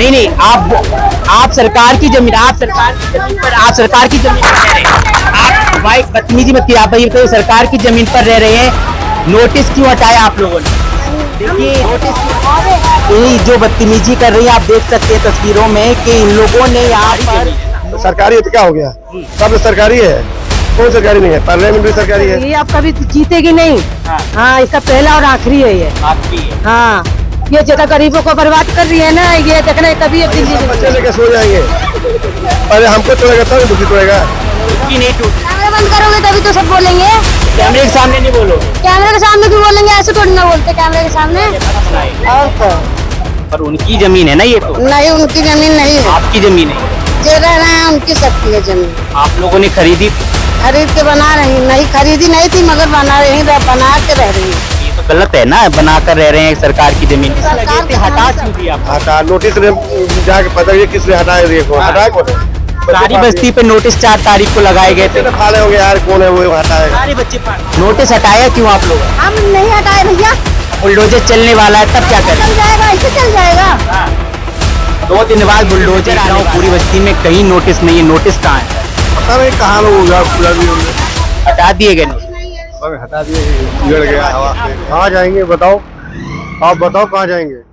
नहीं नहीं, आप सरकार की जमीन, आप सरकार की जमीन पर रह रहे हैं। आप भाई बदतमीजी मत कीजिए। आप ये बताइए, सरकार की जमीन पर रह रहे हैं, नोटिस क्यों हटाया आप लोगों ने? देखिए नोटिस, यही जो बदतमीजी कर रही है आप देख सकते हैं तस्वीरों में कि इन लोगों ने यहाँ पर सरकारी है तो क्या हो गया, सब सरकारी है, कोई सरकारी नहीं है, पार्लियामेंट भी सरकारी है। ये आप कभी जीतेगी नहीं। हाँ, इसका पहला और आखिरी है ये। आखिरी है। हाँ, ये ज्यादा गरीबों को बर्बाद कर रही है ना, ये देखना कभी बच्चे लेके सो जाएंगे, पहले हमको तोड़ेगा तब दुखी तोड़ेगा। की नहीं टूट। कैमरा बंद करोगे तभी तो सब बोलेंगे। कैमरे के सामने नहीं बोलो। कैमरे के सामने क्यों बोलेंगे, ऐसे थोड़ी ना बोलते कैमरे के सामने। और क्या? पर उनकी जमीन है ना ये तो। नहीं, उनकी जमीन नहीं है, आपकी जमीन है। जो रह रहे हैं उनकी सबकी है जमीन। आप लोगों ने खरीदी? खरीद के बना रही नहीं, खरीदी नहीं थी मगर बना रही, बना के रह रही है। ये तो गलत है ना, बनाकर रह रहे हैं सरकार की जमीन। सरकार के हटा क्यों दिया? हटा नोटिस जाके पता है किसने हटाया, देखो हटाया कौन है? सारी बस्ती पे नोटिस 4 तारीख को लगाए गए थे। फाले होंगे यार, कौन है वो हटाएगा? सारे बच्चे नोटिस हटाया क्यों आप लोग? हम नहीं हटाए भैया। बुलडोजर चलने वाला है तब क्या करें? चल जाएगा, ऐसे चल जाएगा। 2 दिन बाद बुलडोजर आ रहा हूँ, पूरी बस्ती में कहीं नोटिस नहीं है। नोटिस कहाँ है? पता नहीं कहाँ लोग पूरा भी होंगे, हटा दिए गए नोटिस। हटा दिए, उजड़ गया हवा से। कहाँ जाएंगे बताओ, आप बताओ कहाँ जाएंगे?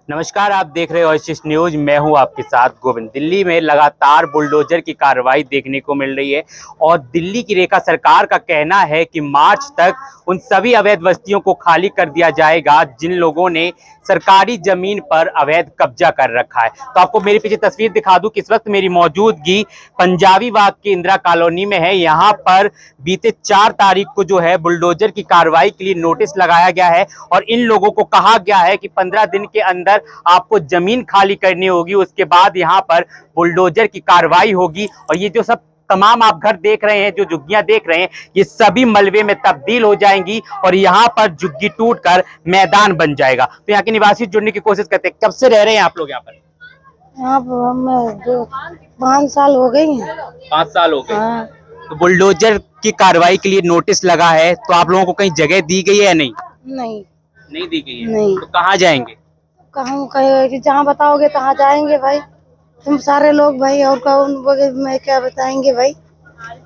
नमस्कार, आप देख रहे हो आशीष न्यूज। मैं हूं आपके साथ गोविंद। दिल्ली में लगातार बुलडोजर की कार्रवाई देखने को मिल रही है और दिल्ली की रेखा सरकार का कहना है कि मार्च तक उन सभी अवैध बस्तियों को खाली कर दिया जाएगा जिन लोगों ने सरकारी जमीन पर अवैध कब्जा कर रखा है। तो आपको मेरे पीछे तस्वीर दिखा दूं कि इस वक्त मेरी मौजूदगी पंजाबी बाग की इंदिरा कॉलोनी में है। यहाँ पर बीते 4 तारीख को जो है बुलडोजर की कार्रवाई के लिए नोटिस लगाया गया है और इन लोगों को कहा गया है कि 15 दिन के अंदर आपको जमीन खाली करनी होगी, उसके बाद यहाँ पर बुलडोजर की कार्रवाई होगी। और ये जो सब तमाम आप घर देख रहे हैं, जो झुग्गियां देख रहे हैं, ये सभी मलबे में तब्दील हो जाएंगी और यहाँ पर झुग्गी टूटकर मैदान बन जाएगा। तो यहाँ के निवासी जुड़ने की कोशिश करते हैं। कब से रह रहे हैं आप लोग यहाँ पर? यहाँ पर हम 5 साल हो गई हैं। 5 साल हो गए। हाँ। तो बुलडोजर की कार्रवाई के लिए नोटिस लगा है, तो आप लोगों को कहीं जगह दी गई है या नहीं? नहीं दी गई है। नहीं। तो कहाँ जाएंगे? कहूँ कहे जहाँ बताओगे तहाँ जाएंगे भाई, तुम सारे लोग भाई। और कौन मैं क्या बताएंगे भाई,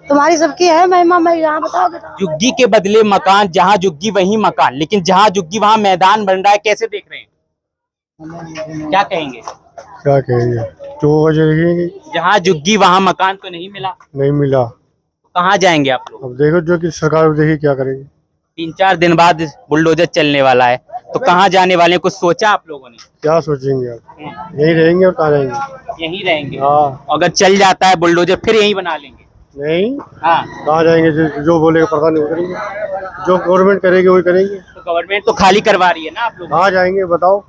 तुम्हारी सबकी है महिमा, मैं जहाँ बताओगे। झुग्गी के बदले मकान, जहाँ झुग्गी वहीं मकान, लेकिन जहाँ झुग्गी वहाँ मैदान बन रहा है। कैसे देख रहे हैं, क्या कहेंगे? क्या कहेंगे, जो वजह जहाँ झुग्गी वहाँ मकान तो नहीं मिला, नहीं मिला, कहाँ जाएंगे आप लोग? अब देखो जो कि सरकार देखिए क्या करेगी। 3-4 दिन बाद बुलडोजर चलने वाला है, तो कहाँ जाने वाले हैं? कुछ सोचा आप लोगों ने? क्या सोचेंगे आप, यहीं रहेंगे और कहाँ रहेंगे? यहीं रहेंगे। हाँ, अगर चल जाता है बुलडोजर फिर यहीं बना लेंगे। नहीं हाँ, कहाँ जाएंगे, जो बोलेगा पता नहीं वो करेंगे, जो गवर्नमेंट करेगी वही करेंगे। तो गवर्नमेंट तो खाली करवा रही है ना आप लोग। कहाँ जाएंगे बताओ,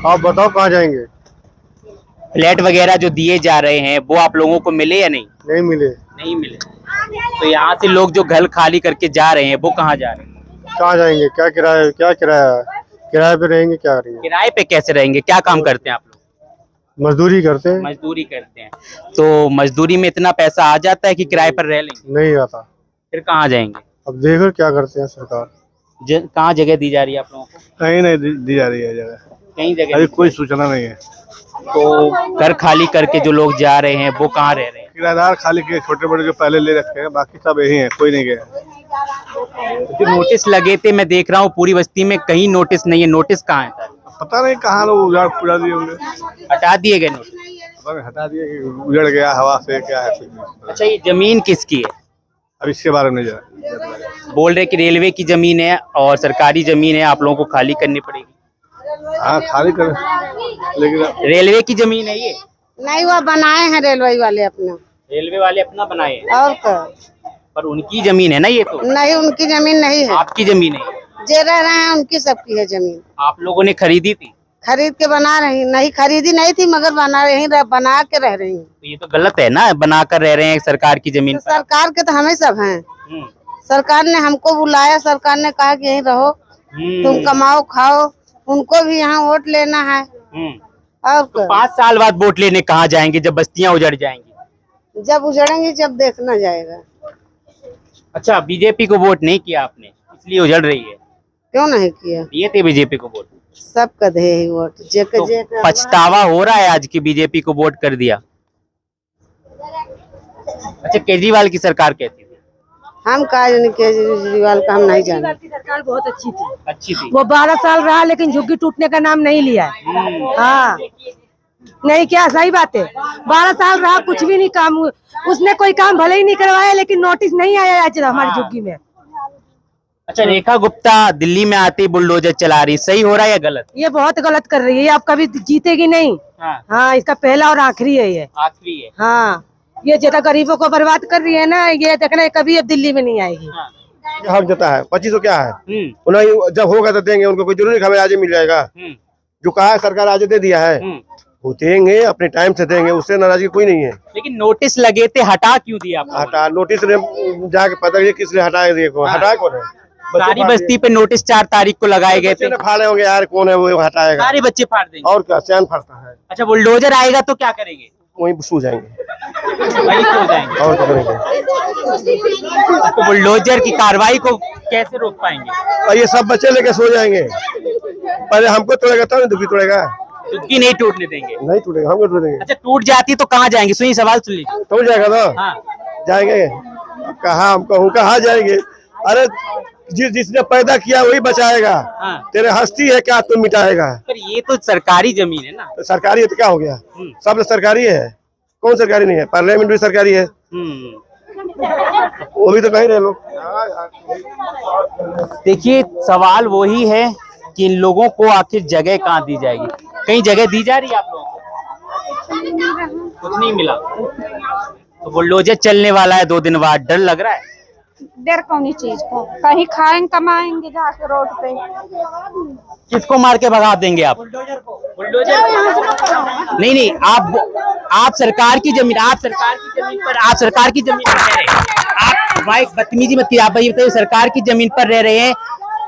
आप बताओ कहाँ जाएंगे? फ्लैट वगैरह जो दिए जा रहे हैं वो आप लोगों को मिले या नहीं? नहीं मिले। नहीं मिले। तो यहाँ से लोग जो घर खाली करके जा रहे हैं वो कहाँ जा रहे हैं? कहाँ जाएंगे, क्या किराया, किराए पे रहेंगे, क्या करेंगे? किराए पे कैसे रहेंगे? क्या काम करते हैं आप लोग? मजदूरी करते हैं। मजदूरी करते हैं। तो मजदूरी में इतना पैसा आ जाता है कि किराए पर रह लेंगे? नहीं आता। फिर कहाँ जाएंगे? अब देखो क्या करते हैं सरकार। कहाँ जगह दी जा रही है आप लोगों को? कहीं नहीं दी जा रही है जगह, कहीं जगह अभी कोई सूचना नहीं है। तो घर खाली करके जो लोग जा रहे हैं वो कहाँ रह रहे हैं? किराएदार खाली के छोटे बड़े जो पहले ले रखे हैं, बाकी सब यही है, कोई नहीं गया। जो नोटिस लगे थे मैं देख रहा हूँ पूरी बस्ती में, कहीं नोटिस नहीं है। नोटिस कहाँ है सर? पता नहीं कहाँ लोग उजाड़ पुरा दिए होंगे, हटा दिए गए नोटिस? पता नहीं हटा दिए कि उजड़ गया हवा से, क्या है अच्छा, ये जमीन किसकी है? अब इसके बारे में नहीं जाना। बोल रहे कि रेलवे की जमीन है और सरकारी जमीन है, आप लोगों को खाली करनी पड़ेगी। हाँ खाली कर, लेकिन रेलवे की जमीन है ये? नहीं, वो बनाए हैं रेलवे वाले अपना। रेलवे वाले अपना बनाए हैं, और क्या? पर उनकी जमीन है ना ये तो। नहीं, उनकी जमीन नहीं है, आपकी जमीन है। जो रह रहे हैं उनकी सबकी है जमीन। आप लोगों ने खरीदी थी? खरीद के बना रही नहीं, खरीदी नहीं थी मगर बना रही, बना के रह रही। तो ये तो गलत है ना, बनाकर रह रहे हैं सरकार की जमीन पर। सरकार के तो हमें सब हैं। सरकार ने हमको बुलाया, सरकार ने कहा कि यहीं रहो, तुम कमाओ खाओ, उनको भी यहाँ वोट लेना है। और तो 5 साल बाद वोट लेने कहाँ जाएंगे जब बस्तियां उजड़ जाएंगी? जब उजड़ेंगे जब देखना जाएगा। अच्छा, बीजेपी को वोट नहीं किया आपने, इसलिए उजड़ रही है? क्यों नहीं किया? दिए थे बीजेपी को वोट? सबका दे ही वोट तो पछतावा हो रहा है आज की बीजेपी को वोट कर दिया? अच्छा, केजरीवाल की सरकार कैसी थी? हम कहा जाने केजरीवाल का हम नहीं जाने। सरकार बहुत अच्छी थी। अच्छी थी। वो 12 साल रहा लेकिन झुग्गी टूटने का नाम नहीं लिया है। हाँ, नहीं क्या सही बात है। 12 साल रहा, कुछ भी नहीं काम, उसने कोई काम भले ही नहीं करवाया, लेकिन नोटिस नहीं आया आज हमारी झुग्गी में। अच्छा, रेखा गुप्ता दिल्ली में आती बुलडोजर चला रही, सही हो रहा है या गलत? ये बहुत गलत कर रही है, ये आप कभी जीतेगी नहीं। हाँ, इसका पहला और आखिरी है ये। आखिरी है। हाँ, ये ज्यादा गरीबों को बर्बाद कर रही है ना, ये देखना कभी अब दिल्ली में नहीं आएगी। हक देता है 2500 क्या है, उन्हें जब होगा तो देंगे, उनको कोई जरूरी खबर आज मिल जाएगा। जो कहा है सरकार आज दे दिया है, वो देंगे, अपने टाइम से देंगे, उससे नाराजगी कोई नहीं है। लेकिन नोटिस लगे थे, हटा क्यों दिया आपको? हटा नोटिस ने जाके पता नहीं किसने हटाया, देखो हटाया कौन है? सारी बस्ती पे नोटिस 4 तारीख को लगाए गए थे। फाड़े होंगे यार, कौन है वो हटाएगा? सारे बच्चे फाड़ देंगे और क्या, चैन फटता है। अच्छा, बुलडोजर आएगा तो क्या करेंगे? वहीं सो जाएंगे वहीं सो जाएंगे। और क्या करेंगे? तो बुलडोजर की कार्रवाई को कैसे रोक पाएंगे? और ये सब बच्चे लेके सो जाएंगे, पहले हमको तोड़ेगा तब दुखी तोड़ेगा। झुग्गी नहीं टूटने देंगे। नहीं टूटेगा, हमको टूटेंगे। अच्छा, टूट जाती तो कहाँ जाएंगे? सुनिए सवाल सुन लीजिए। टूट जाएगा तो हाँ। जाएंगे कहाँ, हम कहूँ कहाँ जाएंगे? अरे जिसने पैदा किया वही बचाएगा। हाँ। तेरे हस्ती है क्या, तुम मिटाएगा? पर ये तो सरकारी जमीन है ना। तो सरकारी है तो क्या हो गया? सब सरकारी है, कौन सरकारी नहीं है? पार्लियामेंट भी सरकारी है, वो भी तो कह रहे लोग। देखिए, सवाल वही है कि इन लोगों को आखिर जगह कहाँ दी जाएगी? कहीं जगह दी जा रही है आप लोगों को? कुछ नहीं मिला। तो बुलडोजर चलने वाला है 2 दिन बाद, डर लग रहा है? डर कौन चीज को? कहीं खाएंगे कमाएंगे जाके रोड पे। किसको मार के भगा देंगे आप? बुलडोजर? नहीं, आप सरकार की जमीन, आप सरकार की जमीन पर रह रहे हैं। आप भाई बदतमीजी मत कीजिए। आप भाई बताइए, सरकार की जमीन पर रह रहे हैं,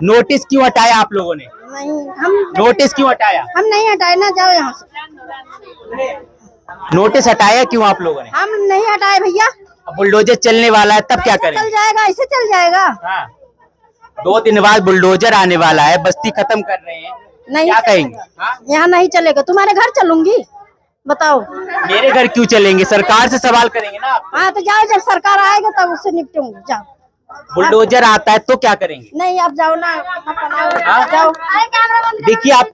नोटिस क्यों हटाया आप लोगों ने? नहीं, हम नोटिस क्यों हटाया? हम नहीं हटाए ना, जाओ यहाँ से। नोटिस हटाया क्यों आप लोगों ने? हम नहीं हटाए भैया। अब बुलडोजर चलने वाला है, तब क्या करेंगे? चल जाएगा, ऐसे चल जाएगा। हाँ। 2 दिन बाद बुलडोजर आने वाला है, बस्ती खत्म कर रहे हैं, नहीं क्या कहेंगे? यहाँ नहीं चलेगा, तुम्हारे घर चलूंगी, बताओ। मेरे घर क्यों चलेंगे? सरकार से सवाल करेंगे ना आप। हाँ तो जाओ, जब सरकार आएगा तब उससे निपटूंगी, जाओ। बुलडोजर आता है तो क्या करेंगे? नहीं, आप जाओ ना, हाँ? जाओ। देखिए आप,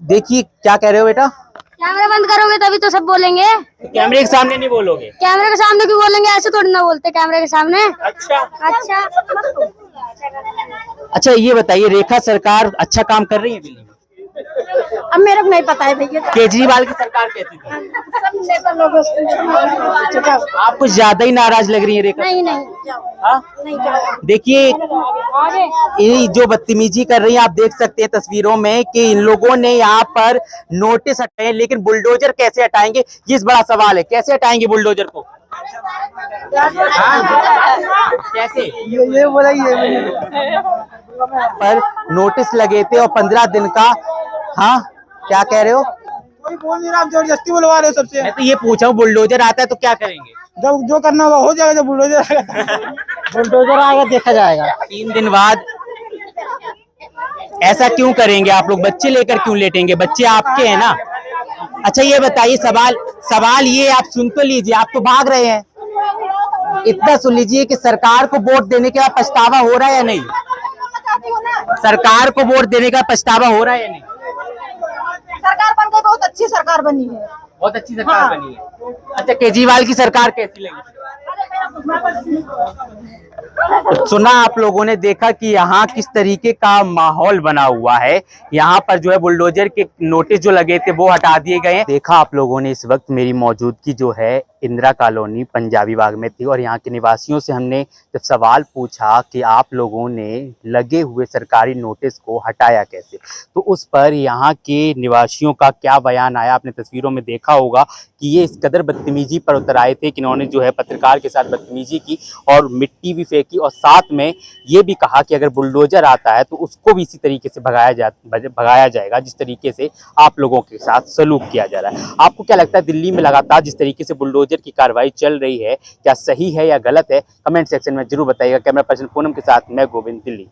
देखिए क्या कह रहे हो बेटा? कैमरा बंद करोगे तभी तो सब बोलेंगे। कैमरे के सामने नहीं बोलोगे? कैमरे के सामने क्यों बोलेंगे? ऐसे थोड़ी ना बोलते कैमरे के सामने। अच्छा, अच्छा, ये बताइए, रेखा सरकार अच्छा काम कर रही है दिल्ली में? अब मेरे को नहीं पता है भैया। केजरीवाल की सरकार कैसी थी? सब नेता लोग आप कुछ ज्यादा ही नाराज लग रही है रेखा। नहीं, जाओ। हाँ? नहीं जाओ। देखिए, ये जो बदतमीजी कर रही है, आप देख सकते हैं तस्वीरों में कि इन लोगों ने यहाँ पर नोटिस हटाए, लेकिन बुलडोजर कैसे हटाएंगे, ये बड़ा सवाल है। कैसे हटाएंगे बुलडोजर को? कैसे? ये बोला पर नोटिस लगे थे और 15 दिन का। हाँ, क्या कह रहे हो? कोई बोल नहीं रहा, आप जबरदस्ती बुलवा रहे हो सबसे। मैं तो ये पूछा हूँ, बुलडोजर आता है तो क्या करेंगे? जब जो करना होगा हो जाएगा, जब बुलडोजर आएगा देखा जाएगा। 3 दिन बाद ऐसा क्यों करेंगे आप लोग? बच्चे लेकर क्यों लेटेंगे? बच्चे आपके हैं ना। अच्छा, ये बताइए, सवाल ये, आप सुन तो लीजिए, आप तो भाग रहे हैं। इतना सुन लीजिए कि सरकार को वोट देने के बाद पछतावा हो रहा है या नहीं? सरकार को वोट देने का पछतावा हो रहा है या नहीं? सरकार बन गई, बहुत अच्छी सरकार बनी है। बहुत अच्छी सरकार बनी है। अच्छा, केजरीवाल की सरकार कैसी लगी? सुना आप लोगों ने, देखा कि यहाँ किस तरीके का माहौल बना हुआ है। यहाँ पर जो है बुलडोजर के नोटिस जो लगे थे वो हटा दिए गए हैं। देखा आप लोगों ने, इस वक्त मेरी मौजूदगी जो है इंदिरा कॉलोनी पंजाबी बाग में थी और यहाँ के निवासियों से हमने जब सवाल पूछा कि आप लोगों ने लगे हुए सरकारी नोटिस को हटाया कैसे, तो उस पर यहाँ के निवासियों का क्या बयान आया, आपने तस्वीरों में देखा होगा कि ये इस कदर बदतमीजी पर उतर आए थे कि इन्होंने जो है पत्रकार के साथ बदतमीजी की और मिट्टी भी फेंकी और साथ में ये भी कहा कि अगर बुलडोजर आता है तो उसको भी इसी तरीके से भगाया जाएगा जिस तरीके से आप लोगों के साथ सलूक किया जा रहा है। आपको क्या लगता है, दिल्ली में लगातार जिस तरीके से बुलडोजर की कार्रवाई चल रही है, क्या सही है या गलत है? कमेंट सेक्शन में जरूर बताइएगा। कैमरा पर्सन पूनम के साथ मैं गोविंद, दिल्ली।